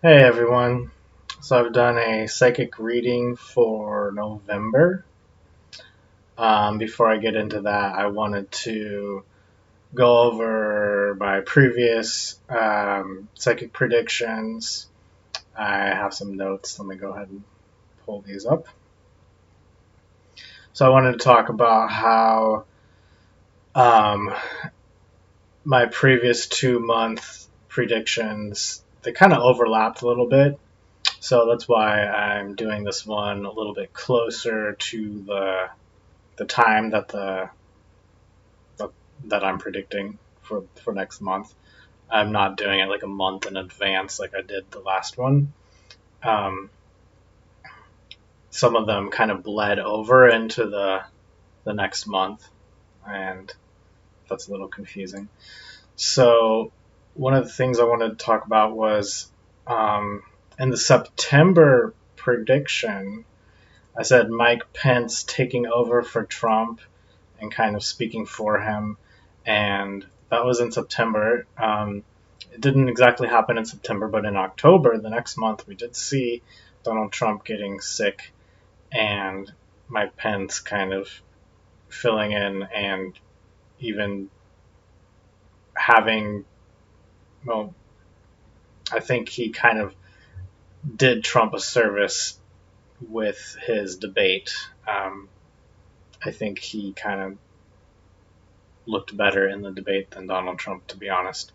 Hey everyone. So I've done a psychic reading for November. Before I get into that, I wanted to go over my previous psychic predictions. I have some notes. Let me go ahead and pull these up. So I wanted to talk about how um, my previous 2 month predictions, they kind of overlapped a little bit. So that's why I'm doing this one a little bit closer to the time that I'm predicting for next month. I'm not doing it like a month in advance like I did the last one. Um, some of them kind of bled over into the next month, and that's a little confusing. So one of the things I wanted to talk about was in the September prediction, I said Mike Pence taking over for Trump and kind of speaking for him, and that was in September. It didn't exactly happen in September, but in October, the next month, we did see Donald Trump getting sick and Mike Pence kind of filling in and even having, well, I think he kind of did Trump a service with his debate. I think he kind of looked better in the debate than Donald Trump, to be honest.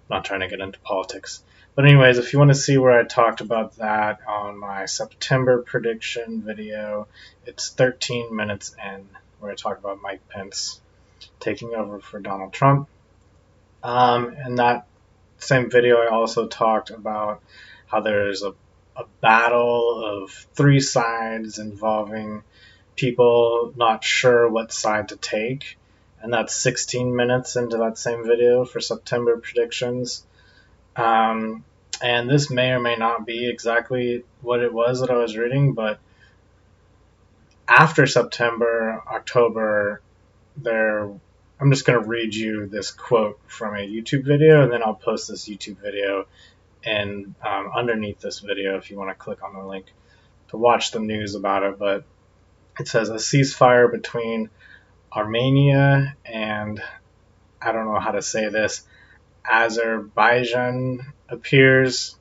I'm not trying to get into politics. But anyways, if you want to see where I talked about that on my September prediction video, it's 13 minutes in, where I talk about Mike Pence taking over for Donald Trump. In that same video, I also talked about how there's a battle of three sides involving people not sure what side to take. And that's 16 minutes into that same video for September predictions. And this may or may not be exactly what it was that I was reading, but after September, October, I'm just going to read you this quote from a YouTube video, and then I'll post this YouTube video and underneath this video if you want to click on the link to watch the news about it. But it says a ceasefire between Armenia and, I don't know how to say this, Azerbaijan appears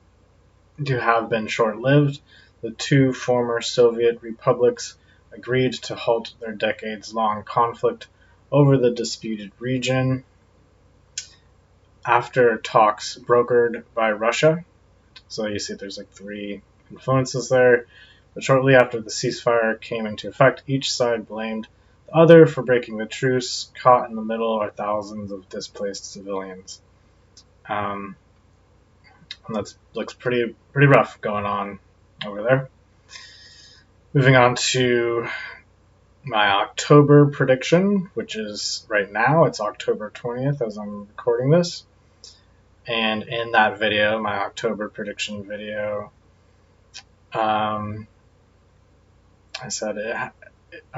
to have been short-lived. The two former Soviet republics agreed to halt their decades-long conflict over the disputed region after talks brokered by Russia. So you see there's like three influences there. But shortly after the ceasefire came into effect, each side blamed the other for breaking the truce. Caught in the middle are thousands of displaced civilians. And that looks pretty rough going on over there. Moving on to my October prediction, which is right now. It's October 20th as I'm recording this. And in that video, my October prediction video, I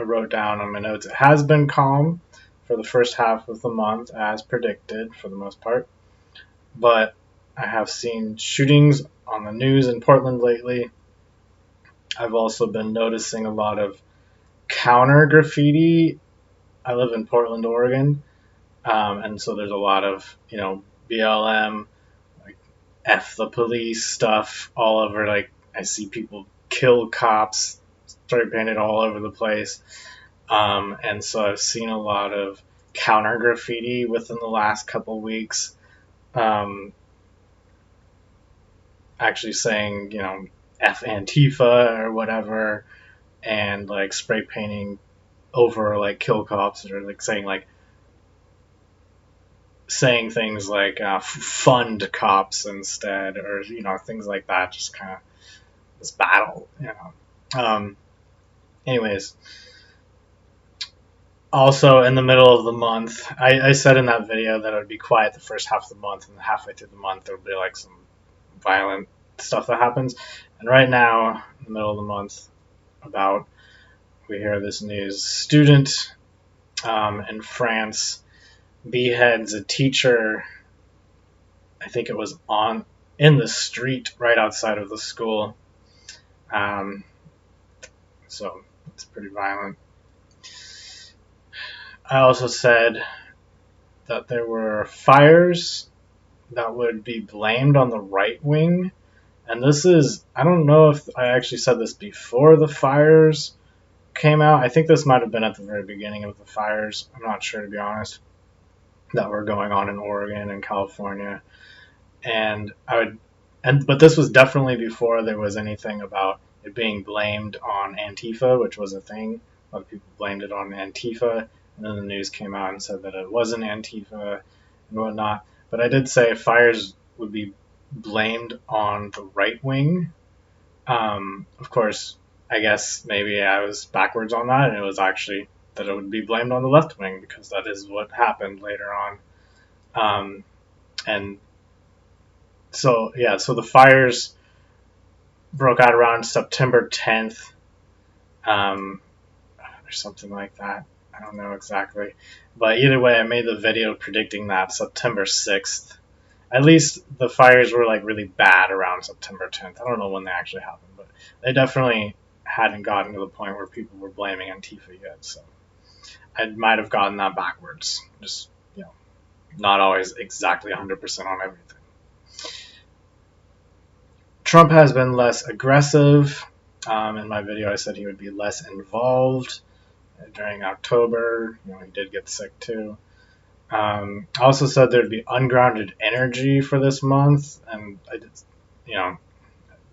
wrote down on my notes, it has been calm for the first half of the month as predicted for the most part. But I have seen shootings on the news in Portland lately. I've also been noticing a lot of counter graffiti. I live in Portland, Oregon, and so there's a lot of, BLM, like F the police stuff all over. Like, I see people kill cops, spray painted all over the place. And so I've seen a lot of counter graffiti within the last couple weeks. Actually saying, F Antifa or whatever, and like spray painting over like kill cops, or like saying things like fund cops instead, or things like that. Just kind of this battle, Anyways, also in the middle of the month, I said in that video that it would be quiet the first half of the month, and halfway through the month there would be like some violent stuff that happens. And right now, in the middle of the month, we hear this news: student in France beheads a teacher. I think it was in the street right outside of the school. So it's pretty violent. I also said that there were fires that would be blamed on the right wing. And this is, I don't know if I actually said this before the fires came out. I think this might have been at the very beginning of the fires. I'm not sure, to be honest, that were going on in Oregon and California. But this was definitely before there was anything about it being blamed on Antifa, which was a thing. A lot of people blamed it on Antifa, and then the news came out and said that it wasn't Antifa and whatnot. But I did say fires would be blamed on the right wing. Of course, I guess maybe I was backwards on that, and it was actually that it would be blamed on the left wing, because that is what happened later on. And so, yeah, so the fires broke out around September 10th, or something like that. I don't know exactly. But either way, I made the video predicting that September 6th. At least the fires were like really bad around September 10th. I don't know when they actually happened, but they definitely hadn't gotten to the point where people were blaming Antifa yet. So I might have gotten that backwards. Just, not always exactly 100% on everything. Trump has been less aggressive. In my video, I said he would be less involved during October. He did get sick too. I also said there'd be ungrounded energy for this month, and I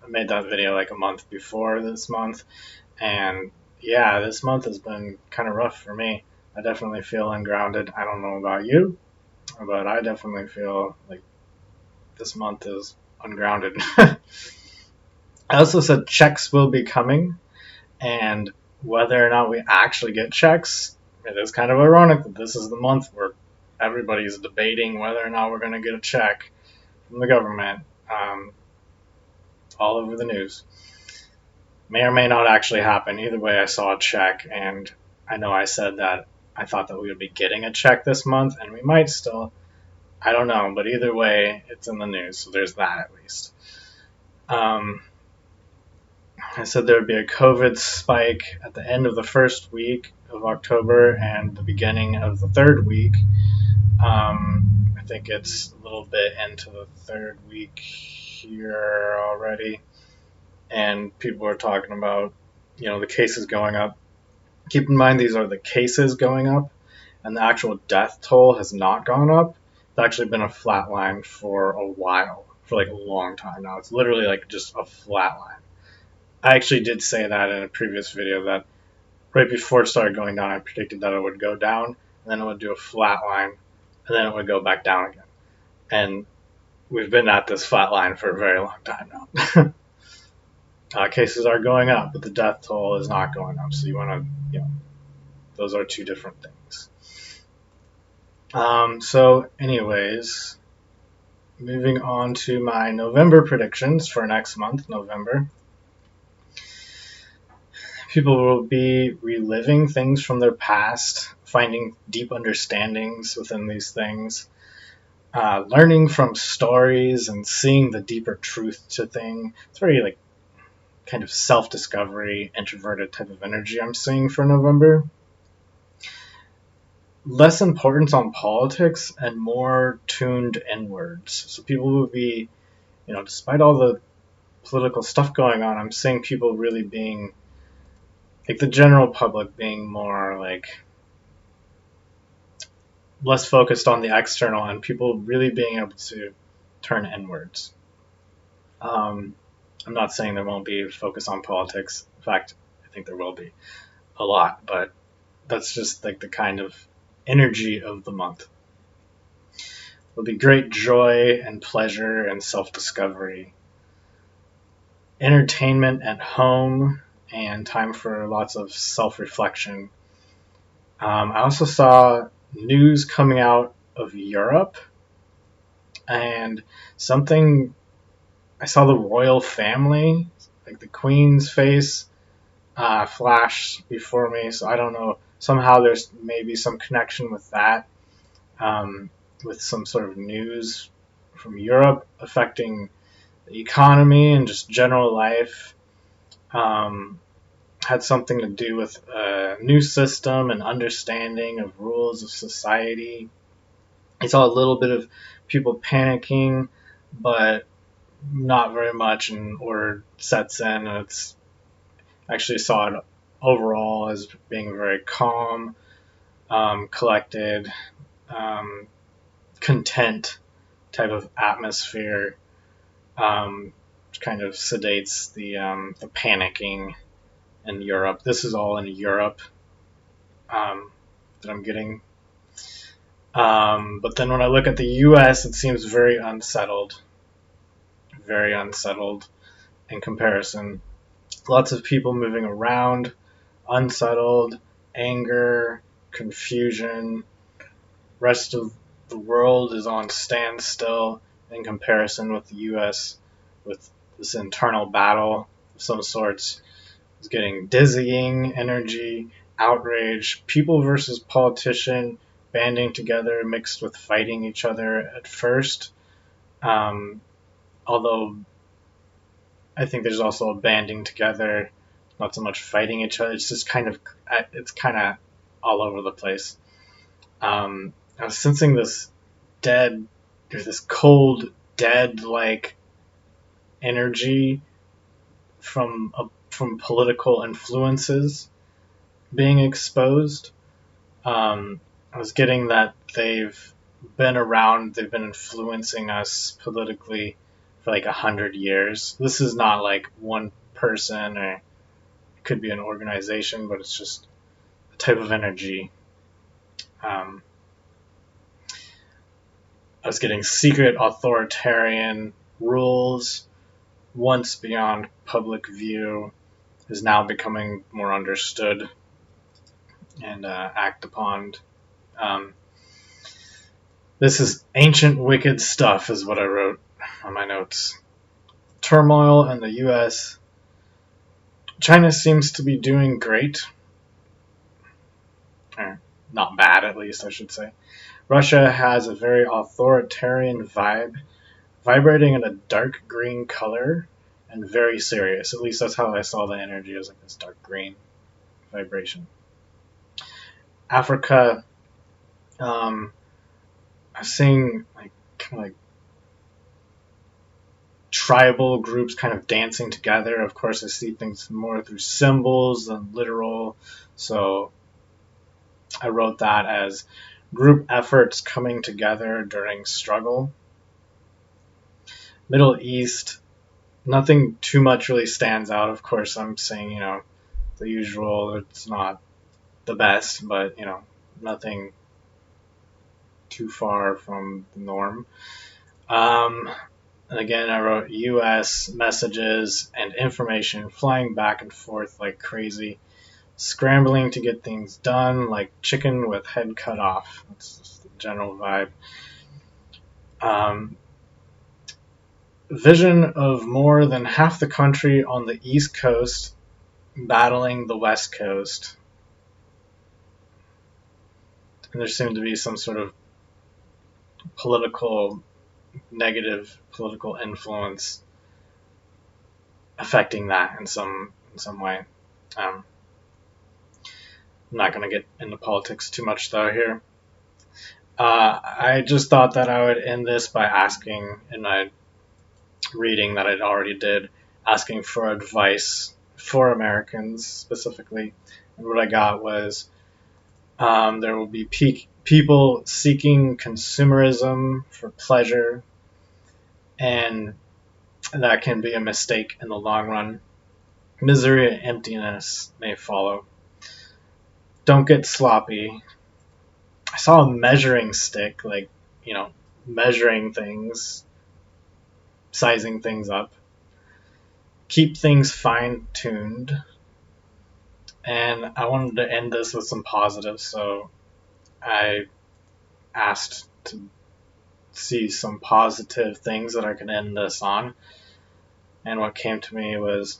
made that video like a month before this month, and yeah, this month has been kind of rough for me. I definitely feel ungrounded. I don't know about you, but I definitely feel like this month is ungrounded. I also said checks will be coming, and whether or not we actually get checks, it is kind of ironic that this is the month where everybody's debating whether or not we're going to get a check from the government, all over the news. May or may not actually happen. Either way, I saw a check, and I know I said that I thought that we would be getting a check this month, and we might still. I don't know, but either way, it's in the news, so there's that at least. I said there would be a COVID spike at the end of the first week of October and the beginning of the third week. I think it's a little bit into the third week here already, and people are talking about, the cases going up. Keep in mind, these are the cases going up, and the actual death toll has not gone up. It's actually been a flat line for a while, for like a long time now. It's literally like just a flat line. I actually did say that in a previous video, that right before it started going down, I predicted that it would go down, and then it would do a flat line, and then it would go back down again. And we've been at this flat line for a very long time now. Cases are going up, but the death toll is not going up. So you want to, those are two different things. So anyways, moving on to my November predictions for next month, November. People will be reliving things from their past, finding deep understandings within these things, learning from stories and seeing the deeper truth to things. It's very kind of self-discovery, introverted type of energy I'm seeing for November. Less importance on politics and more tuned inwards. So people will be, despite all the political stuff going on, I'm seeing people really being, the general public being more less focused on the external, and people really being able to turn inwards. I'm not saying there won't be focus on politics. In fact, I think there will be a lot, but that's just the kind of energy of the month. There'll be great joy and pleasure and self-discovery, entertainment at home, and time for lots of self-reflection. I also saw news coming out of Europe, and I saw the royal family, the Queen's face, flash before me, so I don't know, somehow there's maybe some connection with that, with some sort of news from Europe affecting the economy and just general life. Had something to do with a new system and understanding of rules of society. I saw a little bit of people panicking, but not very much, and order sets in. And it's actually saw it overall as being very calm, collected, content type of atmosphere. Which kind of sedates the panicking in Europe. This is all in Europe that I'm getting. But then when I look at the US, it seems very unsettled in comparison. Lots of people moving around, unsettled, anger, confusion. Rest of the world is on standstill in comparison with the US, with this internal battle of some sorts. It's getting dizzying energy, outrage, people versus politician banding together mixed with fighting each other at first. Although I think there's also a banding together, not so much fighting each other. It's just kind of all over the place. I was sensing this dead, there's this cold, dead-like energy from political influences being exposed. I was getting that they've been around, they've been influencing us politically for like 100 years. This is not like one person, or it could be an organization, but it's just a type of energy. I was getting secret authoritarian rules, once beyond public view, is now becoming more understood and act upon. This is ancient wicked stuff, is what I wrote on my notes. Turmoil in the US. China seems to be doing great. Or not bad, at least, I should say. Russia has a very authoritarian vibe, vibrating in a dark green color and very serious. At least that's how I saw the energy, as like this dark green vibration. Africa, I'm seeing like tribal groups kind of dancing together. Of course, I see things more through symbols than literal, so I wrote that as group efforts coming together during struggle. Middle East, nothing too much really stands out. Of course, I'm saying, the usual. It's not the best, but, nothing too far from the norm. And again, I wrote US messages and information flying back and forth like crazy, scrambling to get things done like chicken with head cut off. That's just the general vibe. Vision of more than half the country on the East Coast battling the West Coast. And there seemed to be some sort of negative political influence affecting that in some way. I'm not going to get into politics too much, though, here. I just thought that I would end this by asking, in my reading that I already did, asking for advice for Americans specifically. And what I got was there will be people seeking consumerism for pleasure, and that can be a mistake in the long run. Misery and emptiness may follow. Don't get sloppy. I saw a measuring stick, measuring things, sizing things up. Keep things fine-tuned. And I wanted to end this with some positives, so I asked to see some positive things that I could end this on. And what came to me was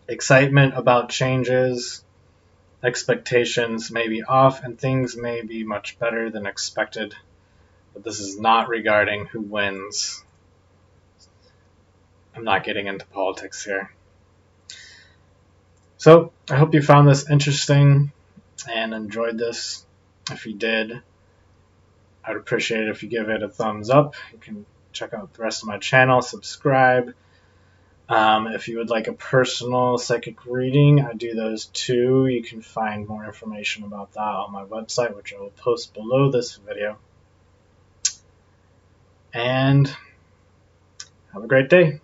excitement about changes, expectations may be off, and things may be much better than expected. But this is not regarding who wins. I'm not getting into politics here. So I hope you found this interesting and enjoyed this. If you did, I'd appreciate it if you give it a thumbs up. You can check out the rest of my channel, subscribe. If you would like a personal psychic reading, I do those too. You can find more information about that on my website, which I will post below this video. And have a great day.